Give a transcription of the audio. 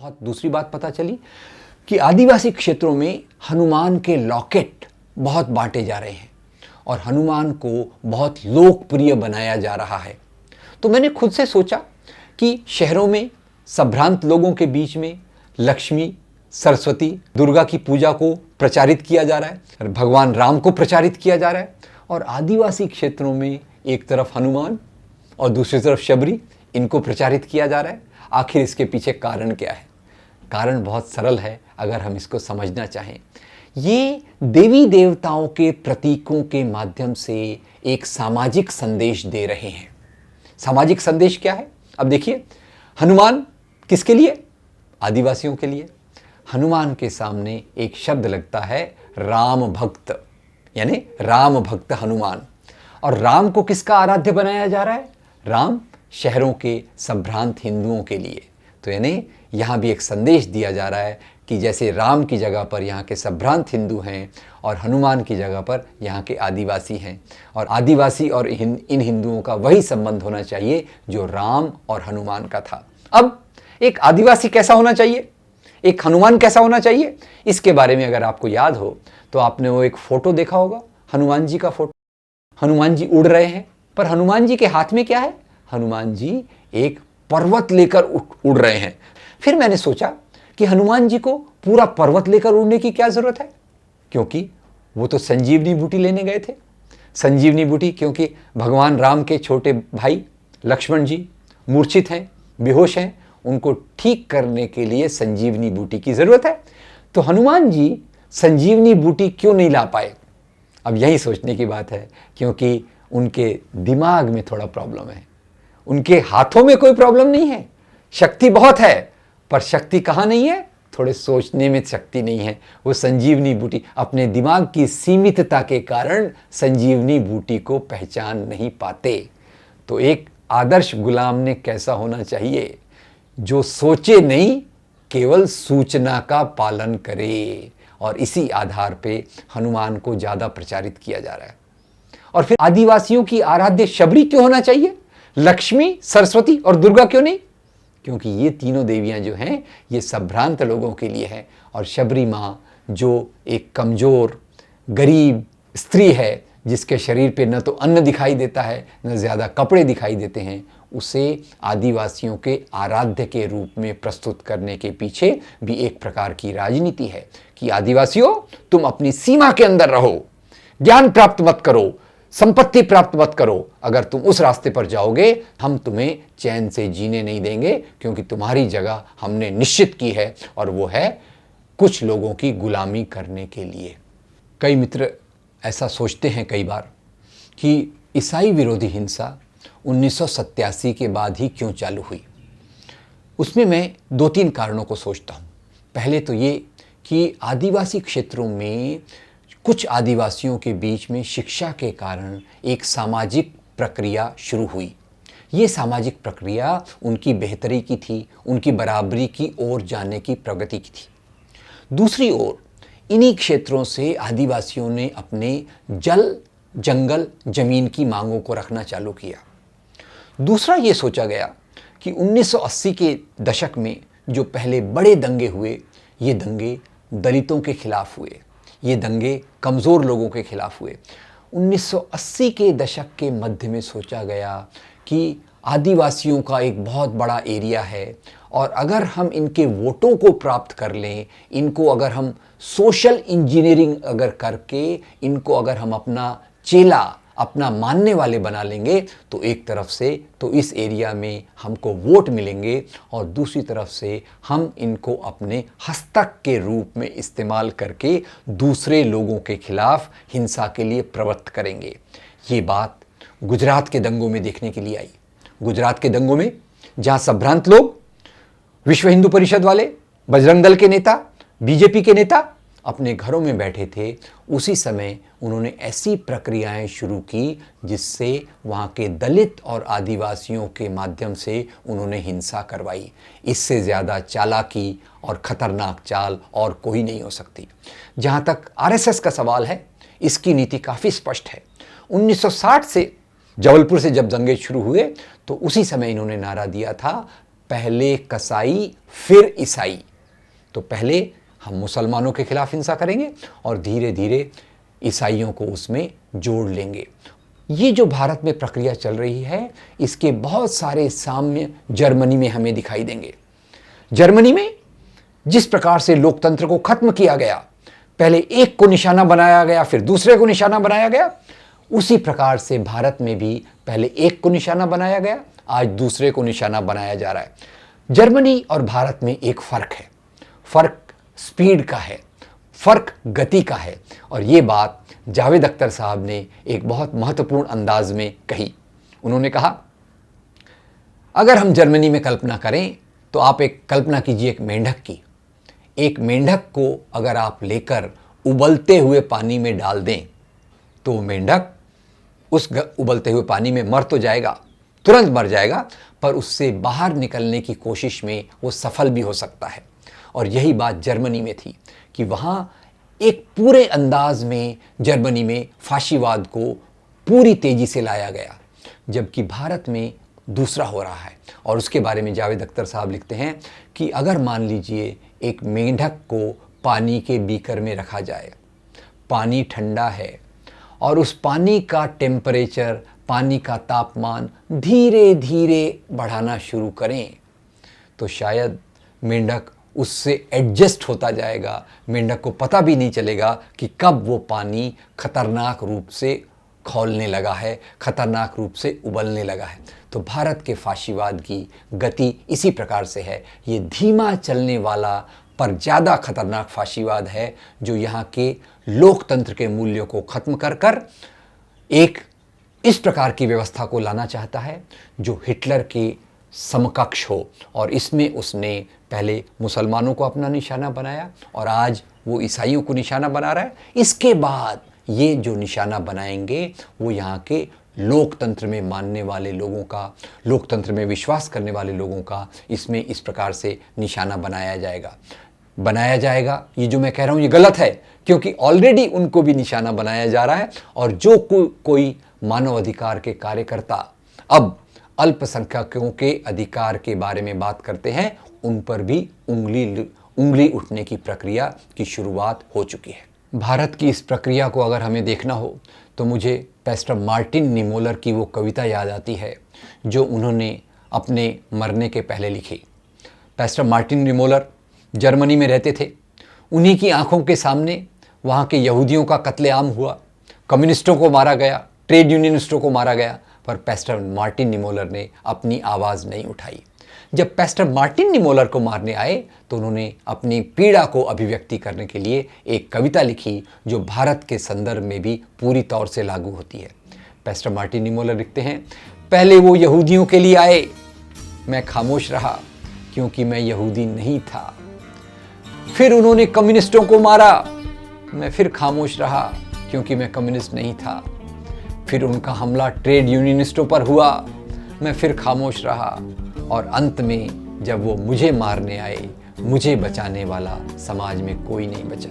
बहुत दूसरी बात पता चली कि आदिवासी क्षेत्रों में हनुमान के लॉकेट बहुत बांटे जा रहे हैं और हनुमान को बहुत लोकप्रिय बनाया जा रहा है। तो मैंने खुद से सोचा कि शहरों में संभ्रांत लोगों के बीच में लक्ष्मी, सरस्वती, दुर्गा की पूजा को प्रचारित किया जा रहा है, भगवान राम को प्रचारित किया जा रहा है, और आदिवासी क्षेत्रों में एक तरफ हनुमान और दूसरी तरफ शबरी, इनको प्रचारित किया जा रहा है। आखिर इसके पीछे कारण क्या है? कारण बहुत सरल है अगर हम इसको समझना चाहें। ये देवी देवताओं के प्रतीकों के माध्यम से एक सामाजिक संदेश दे रहे हैं। सामाजिक संदेश क्या है? अब देखिए, हनुमान किसके लिए? आदिवासियों के लिए। हनुमान के सामने एक शब्द लगता है राम भक्त, यानी राम भक्त हनुमान। और राम को किसका आराध्य बनाया जा रहा है? राम शहरों के संभ्रांत हिंदुओं के लिए। तो यानी यहाँ भी एक संदेश दिया जा रहा है कि जैसे राम की जगह पर यहाँ के संभ्रांत हिंदू हैं और हनुमान की जगह पर यहाँ के आदिवासी हैं, और आदिवासी और इन हिंदुओं का वही संबंध होना चाहिए जो राम और हनुमान का था। अब एक आदिवासी कैसा होना चाहिए, एक हनुमान कैसा होना चाहिए, इसके बारे में अगर आपको याद हो तो आपने वो एक फोटो देखा होगा, हनुमान जी का फोटो। हनुमान जी उड़ रहे हैं, पर हनुमान जी के हाथ में क्या है? हनुमान जी एक पर्वत लेकर उड़ रहे हैं। फिर मैंने सोचा कि हनुमान जी को पूरा पर्वत लेकर उड़ने की क्या जरूरत है, क्योंकि वो तो संजीवनी बूटी लेने गए थे। संजीवनी बूटी, क्योंकि भगवान राम के छोटे भाई लक्ष्मण जी मूर्छित हैं, बेहोश हैं, उनको ठीक करने के लिए संजीवनी बूटी की जरूरत है। तो हनुमान जी संजीवनी बूटी क्यों नहीं ला पाए? अब यही सोचने की बात है, क्योंकि उनके दिमाग में थोड़ा प्रॉब्लम है। उनके हाथों में कोई प्रॉब्लम नहीं है, शक्ति बहुत है, पर शक्ति कहाँ नहीं है? थोड़े सोचने में शक्ति नहीं है। वो संजीवनी बूटी, अपने दिमाग की सीमितता के कारण संजीवनी बूटी को पहचान नहीं पाते। तो एक आदर्श गुलाम ने कैसा होना चाहिए? जो सोचे नहीं, केवल सूचना का पालन करे। और इसी आधार पे हनुमान को ज़्यादा प्रचारित किया जा रहा है। और फिर आदिवासियों की आराध्य शबरी क्यों होना चाहिए? लक्ष्मी, सरस्वती और दुर्गा क्यों नहीं? क्योंकि ये तीनों देवियां जो हैं ये संभ्रांत लोगों के लिए हैं। और शबरी माँ जो एक कमज़ोर गरीब स्त्री है, जिसके शरीर पे न तो अन्न दिखाई देता है न ज़्यादा कपड़े दिखाई देते हैं, उसे आदिवासियों के आराध्य के रूप में प्रस्तुत करने के पीछे भी एक प्रकार की राजनीति है कि आदिवासियों, तुम अपनी सीमा के अंदर रहो, ज्ञान प्राप्त मत करो, संपत्ति प्राप्त मत करो। अगर तुम उस रास्ते पर जाओगे, हम तुम्हें चैन से जीने नहीं देंगे, क्योंकि तुम्हारी जगह हमने निश्चित की है, और वो है कुछ लोगों की गुलामी करने के लिए। कई मित्र ऐसा सोचते हैं कई बार कि ईसाई विरोधी हिंसा 1987 के बाद ही क्यों चालू हुई। उसमें मैं 2-3 कारणों को सोचता हूँ। पहले तो ये कि आदिवासी क्षेत्रों में कुछ आदिवासियों के बीच में शिक्षा के कारण एक सामाजिक प्रक्रिया शुरू हुई। ये सामाजिक प्रक्रिया उनकी बेहतरी की थी, उनकी बराबरी की ओर जाने की प्रगति की थी। दूसरी ओर इन्हीं क्षेत्रों से आदिवासियों ने अपने जल, जंगल, जमीन की मांगों को रखना चालू किया। दूसरा ये सोचा गया कि 1980 के दशक में जो पहले बड़े दंगे हुए, ये दंगे दलितों के खिलाफ हुए, ये दंगे कमज़ोर लोगों के खिलाफ हुए। 1980 के दशक के मध्य में सोचा गया कि आदिवासियों का एक बहुत बड़ा एरिया है, और अगर हम इनके वोटों को प्राप्त कर लें, इनको अगर हम सोशल इंजीनियरिंग अगर करके इनको अगर हम अपना चेला, अपना मानने वाले बना लेंगे, तो एक तरफ से तो इस एरिया में हमको वोट मिलेंगे, और दूसरी तरफ से हम इनको अपने हस्तक के रूप में इस्तेमाल करके दूसरे लोगों के खिलाफ हिंसा के लिए प्रवृत्त करेंगे। ये बात गुजरात के दंगों में देखने के लिए आई। गुजरात के दंगों में जहाँ संभ्रांत लोग, विश्व हिंदू परिषद वाले, बजरंग दल के नेता, बीजेपी के नेता अपने घरों में बैठे थे, उसी समय उन्होंने ऐसी प्रक्रियाएं शुरू की जिससे वहाँ के दलित और आदिवासियों के माध्यम से उन्होंने हिंसा करवाई। इससे ज़्यादा चालाकी और ख़तरनाक चाल और कोई नहीं हो सकती। जहाँ तक आरएसएस का सवाल है, इसकी नीति काफ़ी स्पष्ट है। 1960 से जबलपुर से जब दंगे शुरू हुए तो उसी समय इन्होंने नारा दिया था, पहले कसाई फिर ईसाई। तो पहले हम मुसलमानों के खिलाफ हिंसा करेंगे और धीरे धीरे ईसाइयों को उसमें जोड़ लेंगे। ये जो भारत में प्रक्रिया चल रही है, इसके बहुत सारे साम्य जर्मनी में हमें दिखाई देंगे। जर्मनी में जिस प्रकार से लोकतंत्र को खत्म किया गया, पहले एक को निशाना बनाया गया फिर दूसरे को निशाना बनाया गया, उसी प्रकार से भारत में भी पहले एक को निशाना बनाया गया, आज दूसरे को निशाना बनाया जा रहा है। जर्मनी और भारत में एक फर्क है, फर्क स्पीड का है, फर्क गति का है। और ये बात जावेद अख्तर साहब ने एक बहुत महत्वपूर्ण अंदाज में कही। उन्होंने कहा, अगर हम जर्मनी में कल्पना करें तो आप एक कल्पना कीजिए एक मेंढक की। एक मेंढक को अगर आप लेकर उबलते हुए पानी में डाल दें तो मेंढक उस उबलते हुए पानी में मर तो जाएगा, तुरंत मर जाएगा, पर उससे बाहर निकलने की कोशिश में वो सफल भी हो सकता है। और यही बात जर्मनी में थी कि वहाँ एक पूरे अंदाज में जर्मनी में फाशीवाद को पूरी तेजी से लाया गया, जबकि भारत में दूसरा हो रहा है। और उसके बारे में जावेद अख्तर साहब लिखते हैं कि अगर मान लीजिए एक मेंढक को पानी के बीकर में रखा जाए, पानी ठंडा है और उस पानी का टेम्परेचर, पानी का तापमान धीरे धीरे बढ़ाना शुरू करें तो शायद मेंढक उससे एडजस्ट होता जाएगा। मेंढक को पता भी नहीं चलेगा कि कब वो पानी खतरनाक रूप से खौलने लगा है, खतरनाक रूप से उबलने लगा है। तो भारत के फाशीवाद की गति इसी प्रकार से है। ये धीमा चलने वाला पर ज़्यादा खतरनाक फाशीवाद है, जो यहाँ के लोकतंत्र के मूल्यों को खत्म कर कर एक इस प्रकार की व्यवस्था को लाना चाहता है जो हिटलर के समकक्ष हो। और इसमें उसने पहले मुसलमानों को अपना निशाना बनाया और आज वो ईसाइयों को निशाना बना रहा है। इसके बाद ये जो निशाना बनाएंगे वो यहाँ के लोकतंत्र में मानने वाले लोगों का, लोकतंत्र में विश्वास करने वाले लोगों का इसमें इस प्रकार से निशाना बनाया जाएगा। ये जो मैं कह रहा हूँ ये गलत है, क्योंकि ऑलरेडी उनको भी निशाना बनाया जा रहा है। और जो कोई मानव अधिकार के कार्यकर्ता अब अल्पसंख्यकों के अधिकार के बारे में बात करते हैं, उन पर भी उंगली उठने की प्रक्रिया की शुरुआत हो चुकी है। भारत की इस प्रक्रिया को अगर हमें देखना हो तो मुझे पैस्टर मार्टिन निमोलर की वो कविता याद आती है जो उन्होंने अपने मरने के पहले लिखी। पैस्टर मार्टिन निमोलर जर्मनी में रहते थे। उन्हीं की आंखों के सामने वहाँ के यहूदियों का कत्लेआम हुआ, कम्युनिस्टों को मारा गया, ट्रेड यूनियनिस्टों को मारा गया, पर पैस्टर मार्टिन निमोलर ने अपनी आवाज़ नहीं उठाई। जब पैस्टर मार्टिन निमोलर को मारने आए तो उन्होंने अपनी पीड़ा को अभिव्यक्ति करने के लिए एक कविता लिखी जो भारत के संदर्भ में भी पूरी तौर से लागू होती है। पैस्टर मार्टिन निमोलर लिखते हैं, पहले वो यहूदियों के लिए आए, मैं खामोश रहा क्योंकि मैं यहूदी नहीं था। फिर उन्होंने कम्युनिस्टों को मारा, मैं फिर खामोश रहा क्योंकि मैं कम्युनिस्ट नहीं था। फिर उनका हमला ट्रेड यूनियनिस्टों पर हुआ, मैं फिर खामोश रहा। और अंत में जब वो मुझे मारने आए, मुझे बचाने वाला समाज में कोई नहीं बचा।